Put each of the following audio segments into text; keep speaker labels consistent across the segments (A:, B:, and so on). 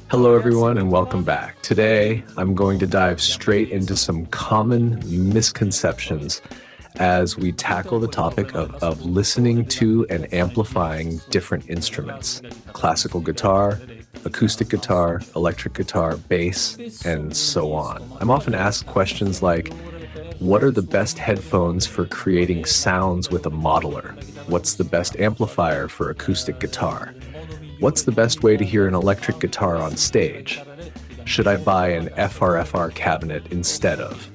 A: Hello, everyone, and welcome back. Today, I'm going to dive straight into some common misconceptions as we tackle the topic of listening to and amplifying different instruments: classical guitar, acoustic guitar, electric guitar, bass, and so on. I'm often asked questions like, what are the best headphones for creating sounds with a modeler? What's the best amplifier for acoustic guitar? What's the best way to hear an electric guitar on stage? Should I buy an FRFR cabinet instead of?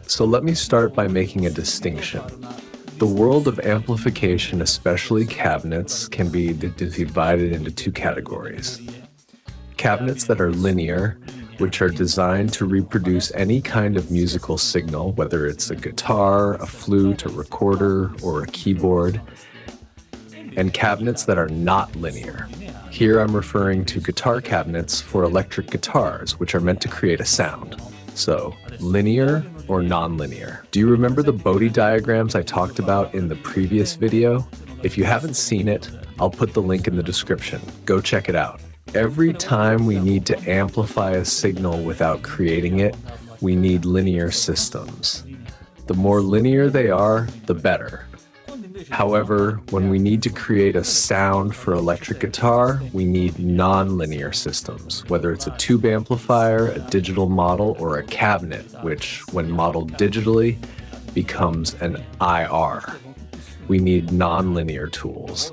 A: So let me start by making a distinction. The world of amplification, especially cabinets, can be divided into two categories. Cabinets that are linear, which are designed to reproduce any kind of musical signal, whether it's a guitar, a flute, a recorder, or a keyboard, and cabinets that are not linear. Here I'm referring to guitar cabinets for electric guitars, which are meant to create a sound. So, linear or non-linear? Do you remember the Bode diagrams I talked about in the previous video? If you haven't seen it, I'll put the link in the description. Go check it out. Every time we need to amplify a signal without creating it, we need linear systems. The more linear they are, the better. However, when we need to create a sound for electric guitar, we need non-linear systems, whether it's a tube amplifier, a digital model, or a cabinet, which, when modeled digitally, becomes an IR. We need non-linear tools.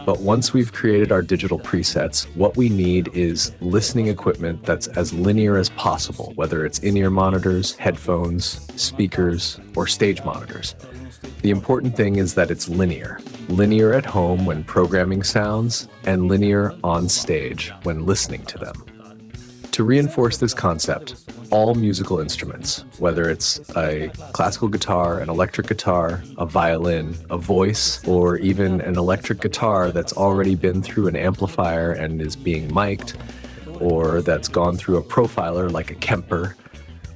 A: But once we've created our digital presets, what we need is listening equipment that's as linear as possible, whether it's in-ear monitors, headphones, speakers, or stage monitors. The important thing is that it's linear. Linear at home when programming sounds, and linear on stage when listening to them. To reinforce this concept, all musical instruments, whether it's a classical guitar, an electric guitar, a violin, a voice, or even an electric guitar that's already been through an amplifier and is being mic'd, or that's gone through a profiler like a Kemper,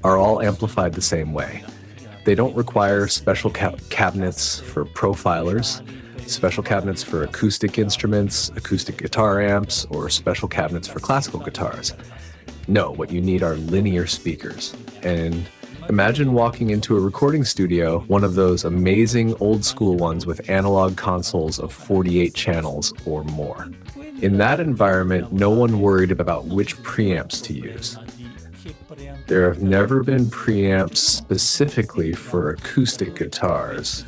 A: are all amplified the same way. They don't require special cabinets for profilers, special cabinets for acoustic instruments, acoustic guitar amps, or special cabinets for classical guitars. No, what you need are linear speakers. And imagine walking into a recording studio, one of those amazing old school ones with analog consoles of 48 channels or more. In that environment, no one worried about which preamps to use. There have never been preamps specifically for acoustic guitars,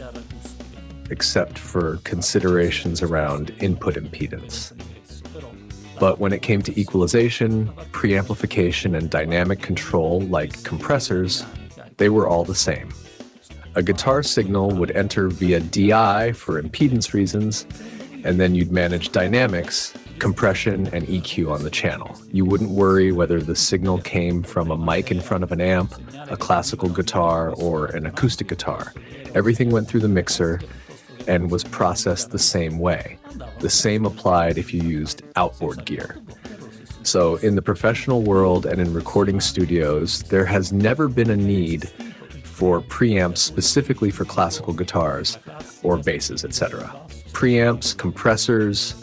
A: except for considerations around input impedance. But when it came to equalization, preamplification, and dynamic control like compressors, they were all the same. A guitar signal would enter via DI for impedance reasons, and then you'd manage dynamics, compression, and EQ on the channel. You wouldn't worry whether the signal came from a mic in front of an amp, a classical guitar, or an acoustic guitar. Everything went through the mixer and was processed the same way. The same applied if you used outboard gear. So in the professional world and in recording studios, there has never been a need for preamps specifically for classical guitars or basses, etc. Preamps, compressors,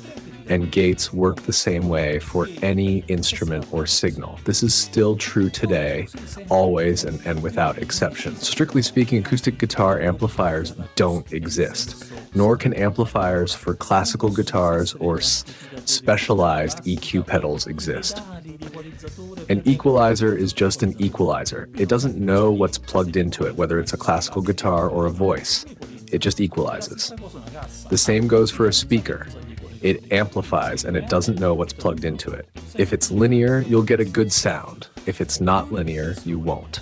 A: and gates work the same way for any instrument or signal. This is still true today, always and without exception. Strictly speaking, acoustic guitar amplifiers don't exist, nor can amplifiers for classical guitars or specialized EQ pedals exist. An equalizer is just an equalizer. It doesn't know what's plugged into it, whether it's a classical guitar or a voice. It just equalizes. The same goes for a speaker. It amplifies and it doesn't know what's plugged into it. If it's linear, you'll get a good sound. If it's not linear, you won't.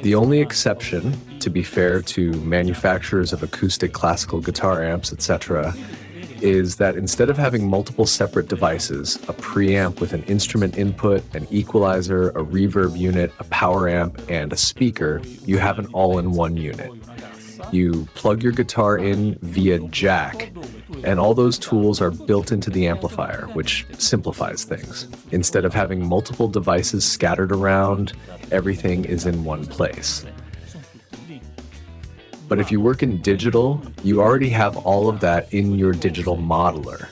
A: The only exception, to be fair to manufacturers of acoustic classical guitar amps, etc., is that instead of having multiple separate devices, a preamp with an instrument input, an equalizer, a reverb unit, a power amp, and a speaker, you have an all-in-one unit. You plug your guitar in via jack, and all those tools are built into the amplifier, which simplifies things. Instead of having multiple devices scattered around, everything is in one place. But if you work in digital, you already have all of that in your digital modeler,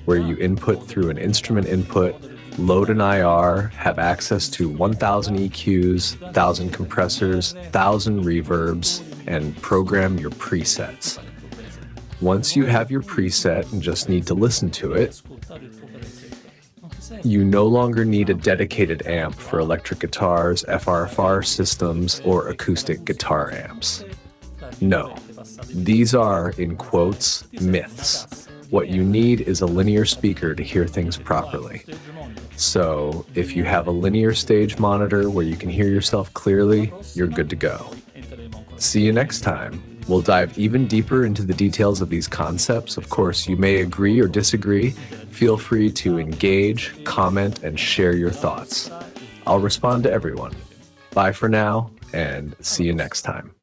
A: where you input through an instrument input, load an IR, have access to 1,000 EQs, 1,000 compressors, 1,000 reverbs, and program your presets. Once you have your preset and just need to listen to it, you no longer need a dedicated amp for electric guitars, FRFR systems, or acoustic guitar amps. No, these are, in quotes, myths. What you need is a linear speaker to hear things properly. So if you have a linear stage monitor where you can hear yourself clearly, you're good to go. See you next time. We'll dive even deeper into the details of these concepts. Of course, you may agree or disagree. Feel free to engage, comment, and share your thoughts. I'll respond to everyone. Bye for now, and see you next time.